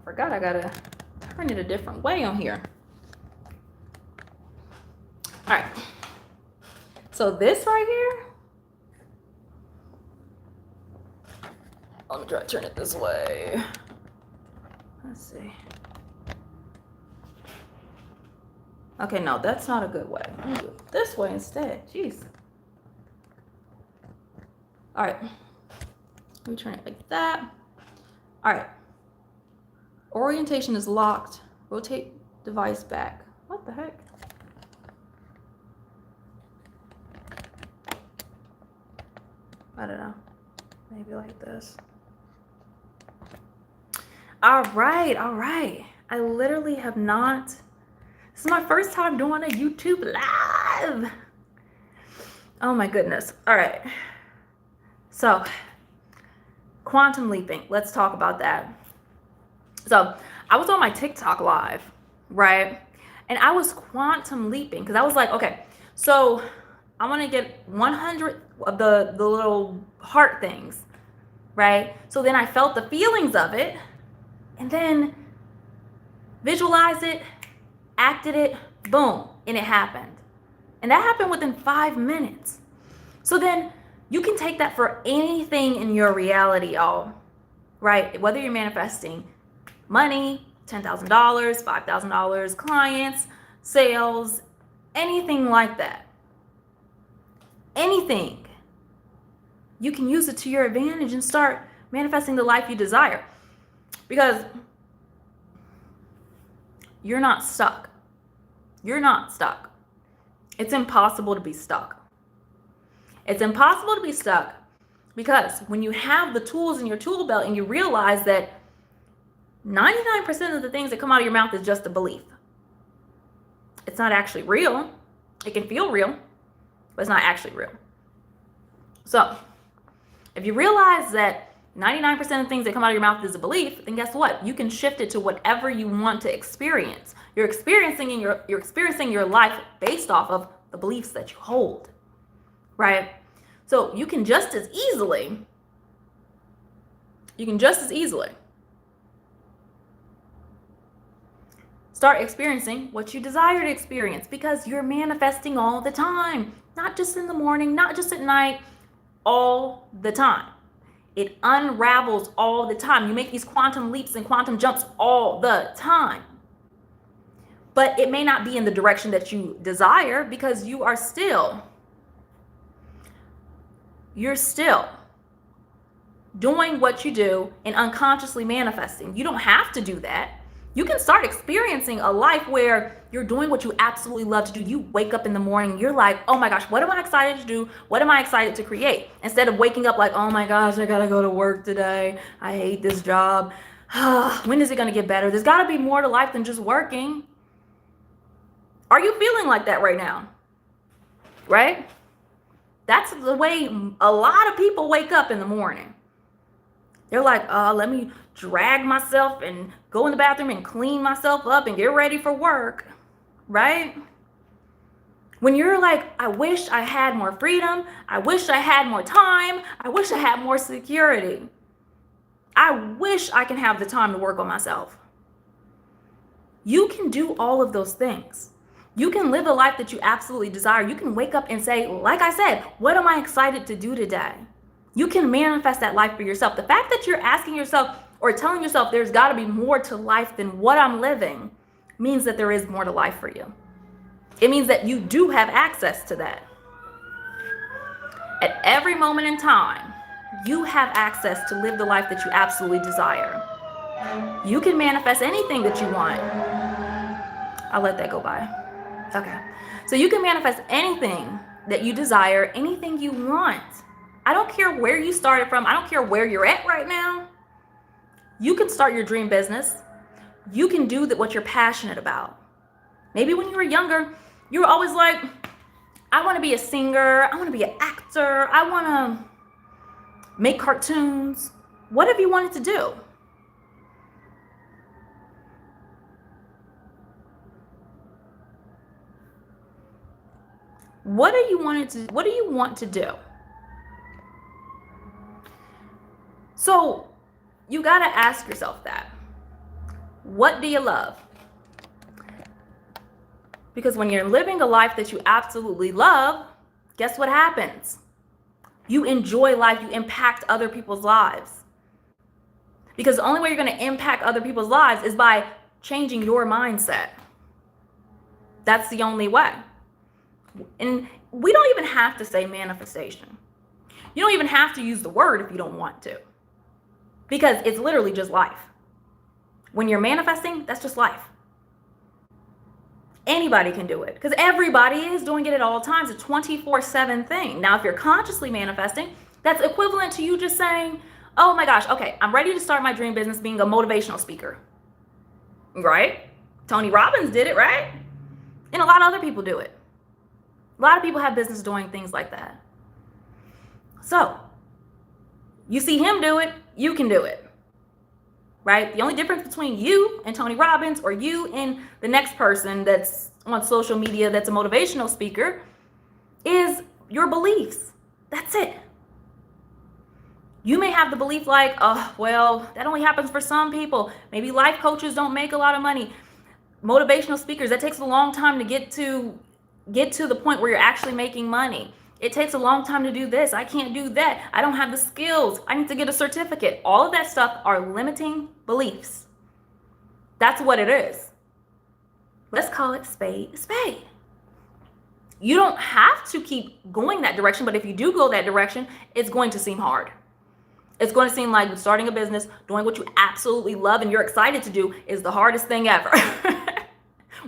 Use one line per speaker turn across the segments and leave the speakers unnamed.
forgot I gotta turn it a different way on here. All right. So this right here, let me try to turn it this way. Let's see. Okay, no, that's not a good way. Let me do it this way instead. Jeez. All right. Let me turn it like that. All right. Orientation is locked. Rotate device back. What the heck? I don't know. Maybe like this. All right, all right. I literally have not. This is my first time doing a YouTube live. Oh my goodness. All right. So, quantum leaping. Let's talk about that. So, I was on my TikTok live, right? And I was quantum leaping because I was like, okay, so I want to get 100 of the little heart things, right? So then I felt the feelings of it and then visualized it, acted it, boom, and it happened. And that happened within 5 minutes. So then you can take that for anything in your reality, y'all, right? Whether you're manifesting money, $10,000, $5,000, clients, sales, anything like that. Anything. You can use it to your advantage and start manifesting the life you desire. Because you're not stuck. You're not stuck. It's impossible to be stuck. It's impossible to be stuck because when you have the tools in your tool belt and you realize that 99% of the things that come out of your mouth is just a belief. It's not actually real. It can feel real, but it's not actually real. So if you realize that 99% of the things that come out of your mouth is a belief, then guess what? You can shift it to whatever you want to experience. You're experiencing your life based off of the beliefs that you hold, right? So you can just as easily start experiencing what you desire to experience because you're manifesting all the time, not just in the morning, not just at night, all the time. It unravels all the time. You make these quantum leaps and quantum jumps all the time. But it may not be in the direction that you desire because you're still doing what you do and unconsciously manifesting. You don't have to do that. You can start experiencing a life where you're doing what you absolutely love to do. You wake up in the morning, you're like, oh my gosh, what am I excited to do? What am I excited to create? Instead of waking up like, oh my gosh, I gotta go to work today. I hate this job. When is it gonna get better? There's gotta be more to life than just working. Are you feeling like that right now? Right? That's the way a lot of people wake up in the morning. They're like, let me drag myself and go in the bathroom and clean myself up and get ready for work, right? When you're like, I wish I had more freedom. I wish I had more time. I wish I had more security. I wish I can have the time to work on myself. You can do all of those things. You can live the life that you absolutely desire. You can wake up and say, like I said, what am I excited to do today? You can manifest that life for yourself. The fact that you're asking yourself or telling yourself there's got to be more to life than what I'm living means that there is more to life for you. It means that you do have access to that. At every moment in time, you have access to live the life that you absolutely desire. You can manifest anything that you want. I'll let that go by. Okay. So you can manifest anything that you desire, anything you want. I don't care where you started from. I don't care where you're at right now. You can start your dream business. You can do what you're passionate about. Maybe when you were younger, you were always like, I want to be a singer. I want to be an actor. I want to make cartoons. What have you wanted to do? What do you want to do? So you got to ask yourself that. What do you love? Because when you're living a life that you absolutely love, guess what happens? You enjoy life, you impact other people's lives. Because the only way you're going to impact other people's lives is by changing your mindset. That's the only way. And we don't even have to say manifestation. You don't even have to use the word if you don't want to. Because it's literally just life. When you're manifesting, that's just life. Anybody can do it because everybody is doing it at all times. It's a 24/7 thing. Now, if you're consciously manifesting, that's equivalent to you just saying, oh my gosh, okay, I'm ready to start my dream business being a motivational speaker. Right? Tony Robbins did it, right? And a lot of other people do it. A lot of people have business doing things like that. So, you see him do it, you can do it. Right? The only difference between you and Tony Robbins or you and the next person that's on social media that's a motivational speaker is your beliefs. That's it. You may have the belief like, oh, well, that only happens for some people. Maybe life coaches don't make a lot of money. Motivational speakers, that takes a long time to get to the point where you're actually making money. It takes a long time to do this. I can't do that. I don't have the skills. I need to get a certificate. All of that stuff are limiting beliefs. That's what it is. Let's call it spade a spade. You don't have to keep going that direction, but if you do go that direction, it's going to seem hard. It's going to seem like starting a business, doing what you absolutely love and you're excited to do is the hardest thing ever.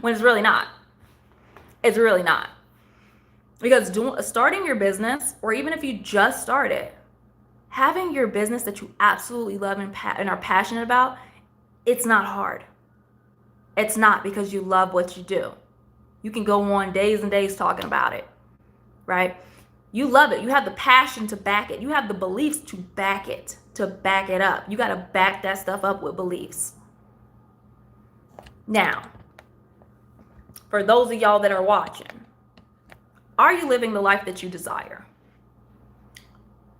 When it's really not. It's really not. Because starting your business, or even if you just started, having your business that you absolutely love and are passionate about, it's not hard. It's not, because you love what you do. You can go on days and days talking about it, right? You love it. You have the passion to back it. You have the beliefs to back it up. You got to back that stuff up with beliefs. Now, for those of y'all that are watching, are you living the life that you desire?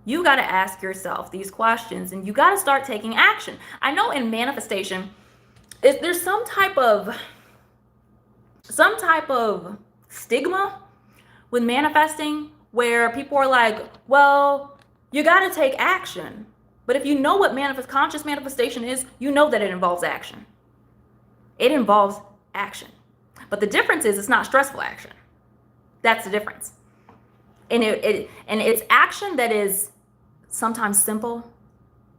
You got to ask yourself these questions and you got to start taking action. I know in manifestation, there's some type of stigma with manifesting where people are like, well, you got to take action. But if you know what conscious manifestation is, you know that it involves action. It involves action. But the difference is it's not stressful action. That's the difference. And it's action that is sometimes simple.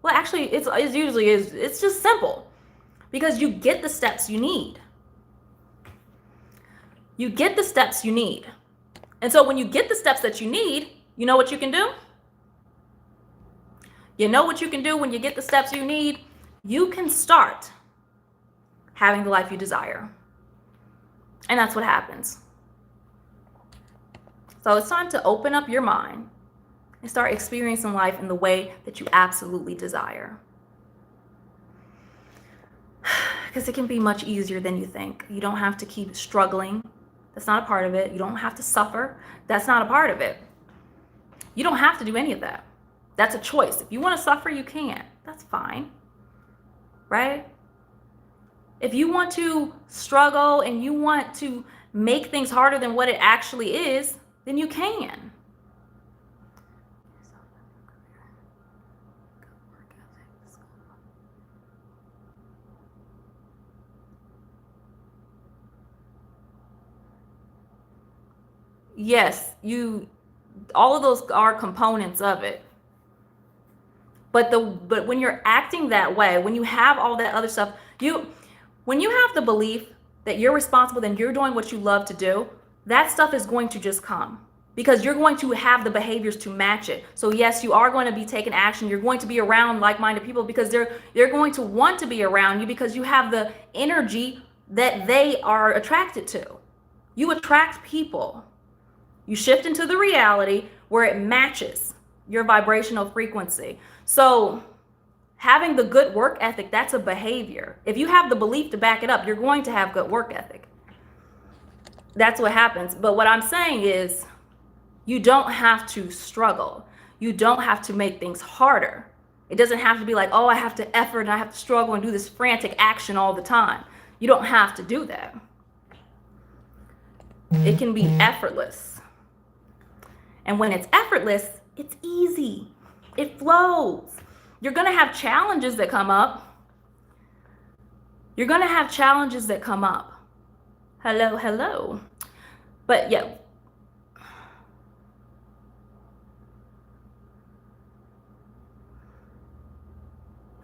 Well, actually, it usually is. It's just simple because you get the steps you need. You get the steps you need. And so when you get the steps that you need, you know what you can do? You know what you can do when you get the steps you need? You can start having the life you desire. And that's what happens. So it's time to open up your mind and start experiencing life in the way that you absolutely desire. Because it can be much easier than you think. You don't have to keep struggling. That's not a part of it. You don't have to suffer. That's not a part of it. You don't have to do any of that. That's a choice. If you want to suffer, you can. That's fine. Right? If you want to struggle and you want to make things harder than what it actually is, then you can. Yes, all of those are components of it. But when you're acting that way, when you have all that other stuff, when you have the belief that you're responsible and you're doing what you love to do, that stuff is going to just come because you're going to have the behaviors to match it. So yes, you are going to be taking action. You're going to be around like-minded people because they're going to want to be around you because you have the energy that they are attracted to. You attract people. You shift into the reality where it matches your vibrational frequency. So having the good work ethic, that's a behavior. If you have the belief to back it up, you're going to have good work ethic. That's what happens. But what I'm saying is you don't have to struggle. You don't have to make things harder. It doesn't have to be like, oh, I have to effort and I have to struggle and do this frantic action all the time. You don't have to do that. It can be effortless. And when it's effortless, it's easy. It flows. You're going to have challenges that come up. You're going to have challenges that come up. Hello, hello. But yeah.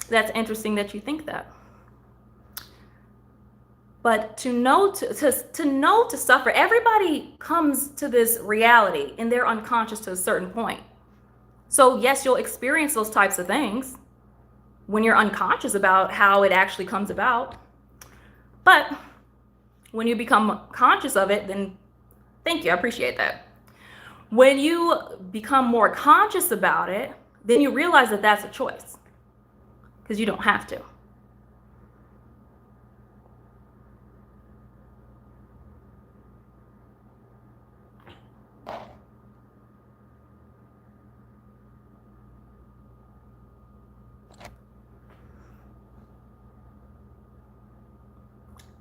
That's interesting that you think that. But to know to suffer, everybody comes to this reality and they're unconscious to a certain point. So yes, you'll experience those types of things when you're unconscious about how it actually comes about. But when you become conscious of it, then thank you, I appreciate that. When you become more conscious about it, then you realize that that's a choice, because you don't have to.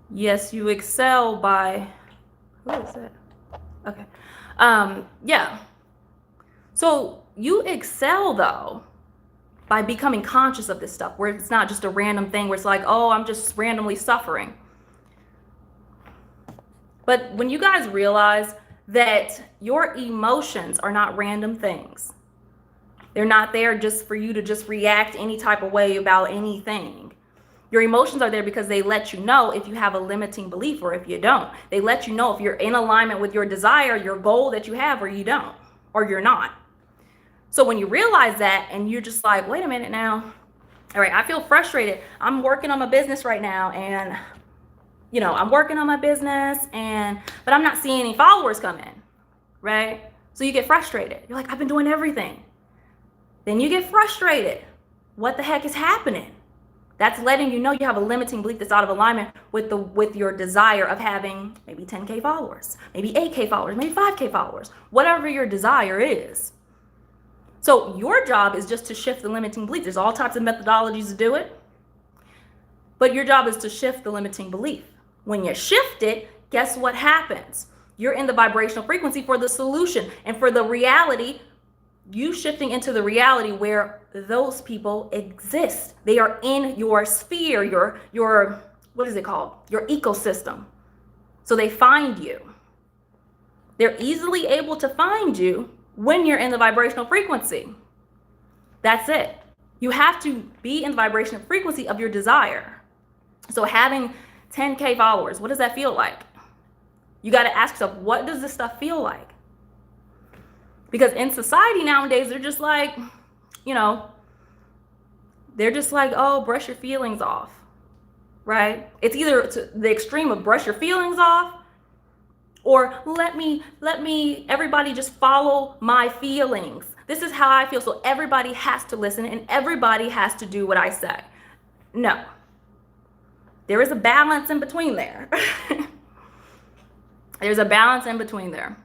Yes, you excel by, who is that? Okay. Yeah. So you excel though by becoming conscious of this stuff, where it's not just a random thing where it's like, oh, I'm just randomly suffering. But when you guys realize that your emotions are not random things, they're not there just for you to just react any type of way about anything. Your emotions are there because they let you know if you have a limiting belief or if you don't. They let you know if you're in alignment with your desire, your goal that you have, or you don't, or you're not. So when you realize that and you're just like, wait a minute now, all right, I feel frustrated. I'm working on my business right now, and I'm working on my business, but I'm not seeing any followers come in, right? So you get frustrated. You're like, I've been doing everything. Then you get frustrated. What the heck is happening? That's letting you know you have a limiting belief that's out of alignment with your desire of having maybe 10K followers, maybe 8K followers, maybe 5K followers, whatever your desire is. So your job is just to shift the limiting belief. There's all types of methodologies to do it, but your job is to shift the limiting belief. When you shift it, guess what happens? You're in the vibrational frequency for the solution and for the reality. You shifting into the reality where those people exist. They are in your sphere, your what is it called? Your ecosystem. So they find you. They're easily able to find you when you're in the vibrational frequency. That's it. You have to be in the vibrational frequency of your desire. So having 10K followers, what does that feel like? You got to ask yourself, what does this stuff feel like? Because in society nowadays, they're just like, oh, brush your feelings off, right? It's either to the extreme of brush your feelings off, or let me, everybody just follow my feelings. This is how I feel, so everybody has to listen and everybody has to do what I say. No. There is a balance in between there. There's a balance in between there.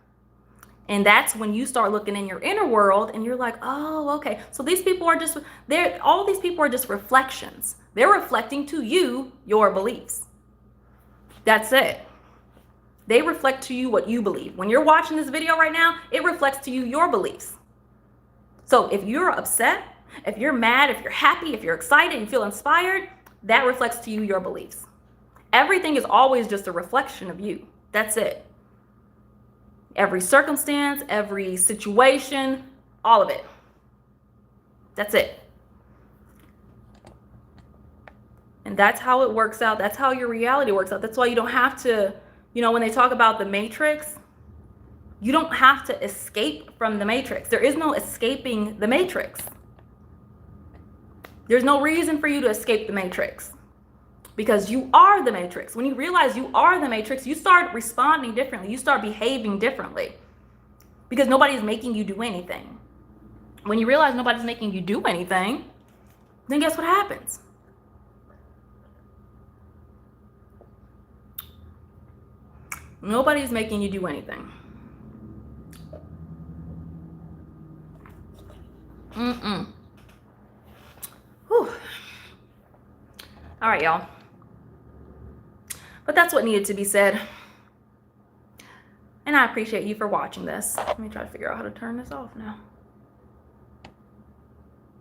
And that's when you start looking in your inner world and you're like, oh, okay. So these people are just, all these people are just reflections. They're reflecting to you your beliefs. That's it. They reflect to you what you believe. When you're watching this video right now, it reflects to you your beliefs. So if you're upset, if you're mad, if you're happy, if you're excited, you feel inspired, that reflects to you your beliefs. Everything is always just a reflection of you. That's it. Every circumstance, every situation, all of it. That's it. And that's how it works out. That's how your reality works out. That's why you don't have to, when they talk about the matrix, you don't have to escape from the matrix. There is no escaping the matrix. There's no reason for you to escape the matrix, because you are the matrix. When you realize you are the matrix, you start responding differently. You start behaving differently, because nobody's making you do anything. When you realize nobody's making you do anything, then guess what happens? Nobody's making you do anything. right, y'all. But that's what needed to be said. And I appreciate you for watching this. Let me try to figure out how to turn this off now.